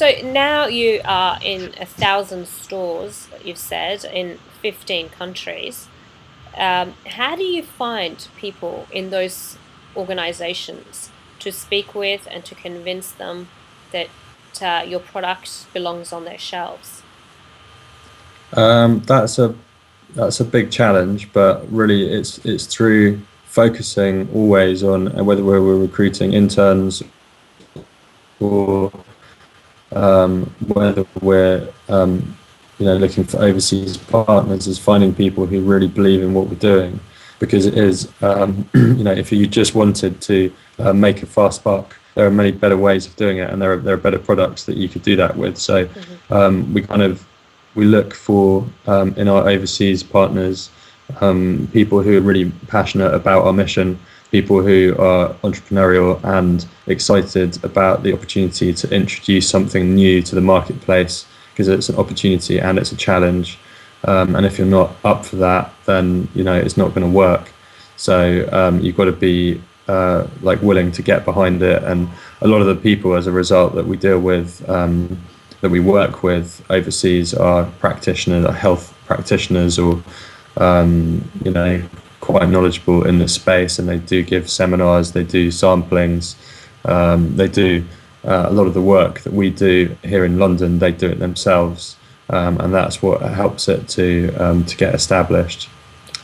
So now you are in 1,000 stores, you've said, in 15 countries. How do you find people in those organizations to speak with and to convince them that your product belongs on their shelves? Um, that's a that's a big challenge, but really it's through focusing always on whether we're recruiting interns or whether we're looking for overseas partners, is finding people who really believe in what we're doing, because it is if you just wanted to make a fast buck, there are many better ways of doing it, and there are better products that you could do that with. So Hmm. we kind of we look for in our overseas partners people who are really passionate about our mission, people who are entrepreneurial and excited about the opportunity to introduce something new to the marketplace, because it's an opportunity and it's a challenge. And if you're not up for that, then it's not going to work. So you've got to be willing to get behind it. And a lot of the people, as a result, that we deal with, that we work with overseas, are practitioners, are health practitioners, or quite knowledgeable in this space, and they do give seminars, they do samplings, they do a lot of the work that we do here in London. They do it themselves, and that's what helps it to get established.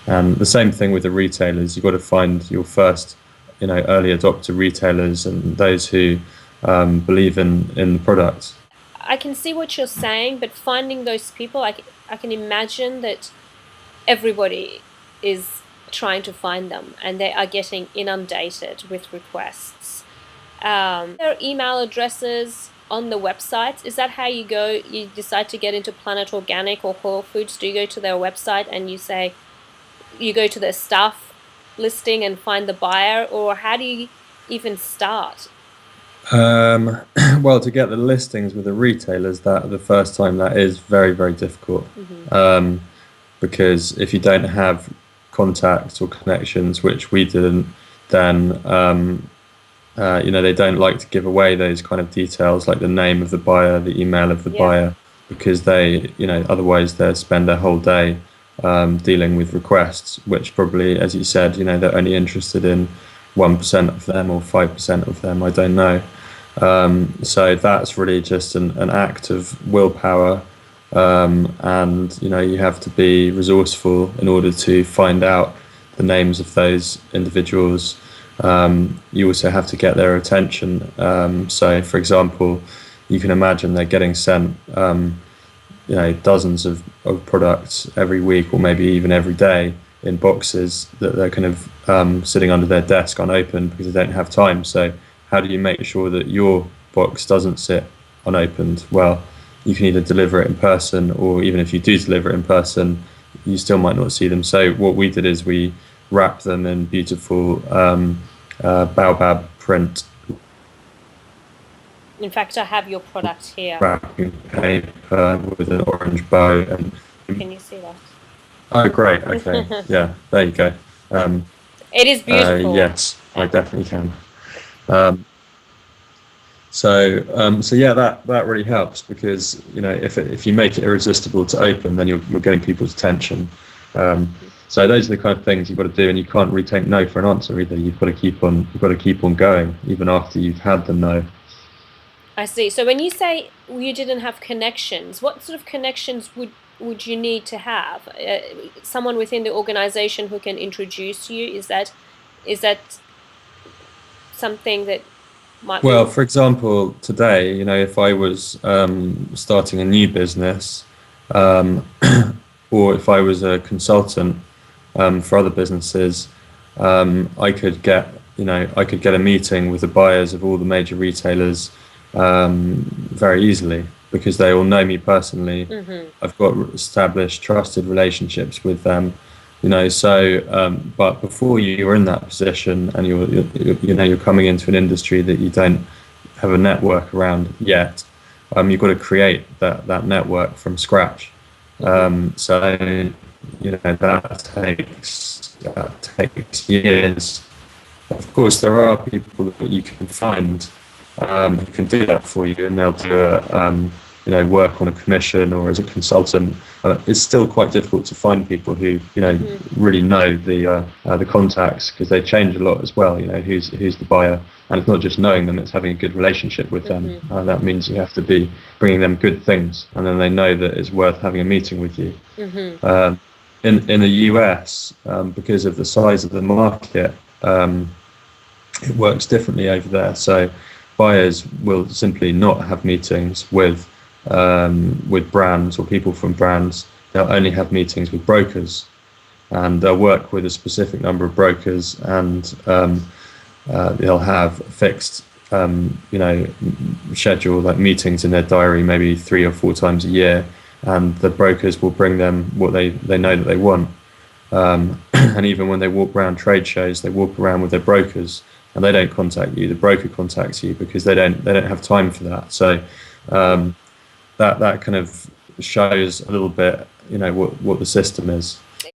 And the same thing with the retailers. You've got to find your first, early adopter retailers and those who believe in the product. I can see what you're saying, but finding those people, I can imagine that everybody is trying to find them and they are getting inundated with requests. Their email addresses on the websites. Is that how you go? You decide to get into Planet Organic or Whole Foods? Do you go to their website and you go to their staff listing and find the buyer, or how do you even start? Um, well, to get the listings with the retailers, that the first time, that is very, very difficult. Hmm. Um, because if you don't have contacts or connections, which we didn't, then they don't like to give away those kind of details, like the name of the buyer, the email of the Yeah. buyer, because otherwise they'll spend their whole day dealing with requests, which probably, as you said, they're only interested in 1% of them or 5% of them. I don't know. So that's really just an act of willpower, and you have to be resourceful in order to find out the names of those individuals. You also have to get their attention. So, for example, you can imagine they're getting sent, dozens of products every week, or maybe even every day, in boxes that they're kind of sitting under their desk unopened because they don't have time. So, how do you make sure that your box doesn't sit unopened? Well, you can either deliver it in person, or even if you do deliver it in person, you still might not see them. So what we did is we wrap them in beautiful baobab print In fact, I have your product here. wrapping paper with an orange bow. And Can you see that? oh, great. Okay, yeah, there you go. Um, It is beautiful. yes, I definitely can. Um, so yeah, that really helps, because if you make it irresistible to open, then you're getting people's attention. So those are the kind of things you've got to do, and you can't really take no for an answer either. You've got to keep on going even after you've had the no. I see. So when you say you didn't have connections, what sort of connections would you need to have? Someone within the organization who can introduce you? Is that something that might be? Well, for example, today, if I was starting a new business, um, or if I was a consultant for other businesses, I could get a meeting with the buyers of all the major retailers very easily, because they all know me personally. Hmm. I've got established, trusted relationships with them. But before you're in that position, and you're coming into an industry that you don't have a network around yet, you've got to create that network from scratch. Hmm. So that takes years. Of course, there are people that you can find who can do that for you, and they'll do work on a commission or as a consultant. It's still quite difficult to find people who really know the contacts, because they change a lot as well. Who's the buyer, and it's not just knowing them; it's having a good relationship with them. That means you have to be bringing them good things, and then they know that it's worth having a meeting with you. In the US, because of the size of the market, it works differently over there. So buyers will simply not have meetings with brands or people from brands. They'll only have meetings with brokers, and they'll work with a specific number of brokers, and they'll have fixed schedule, like meetings in their diary, maybe 3 or 4 times a year, and the brokers will bring them what they know that they want. And even when they walk around trade shows, they walk around with their brokers, and they don't contact you. The broker contacts you because they don't have time for that. So that kind of shows a little bit, what the system is.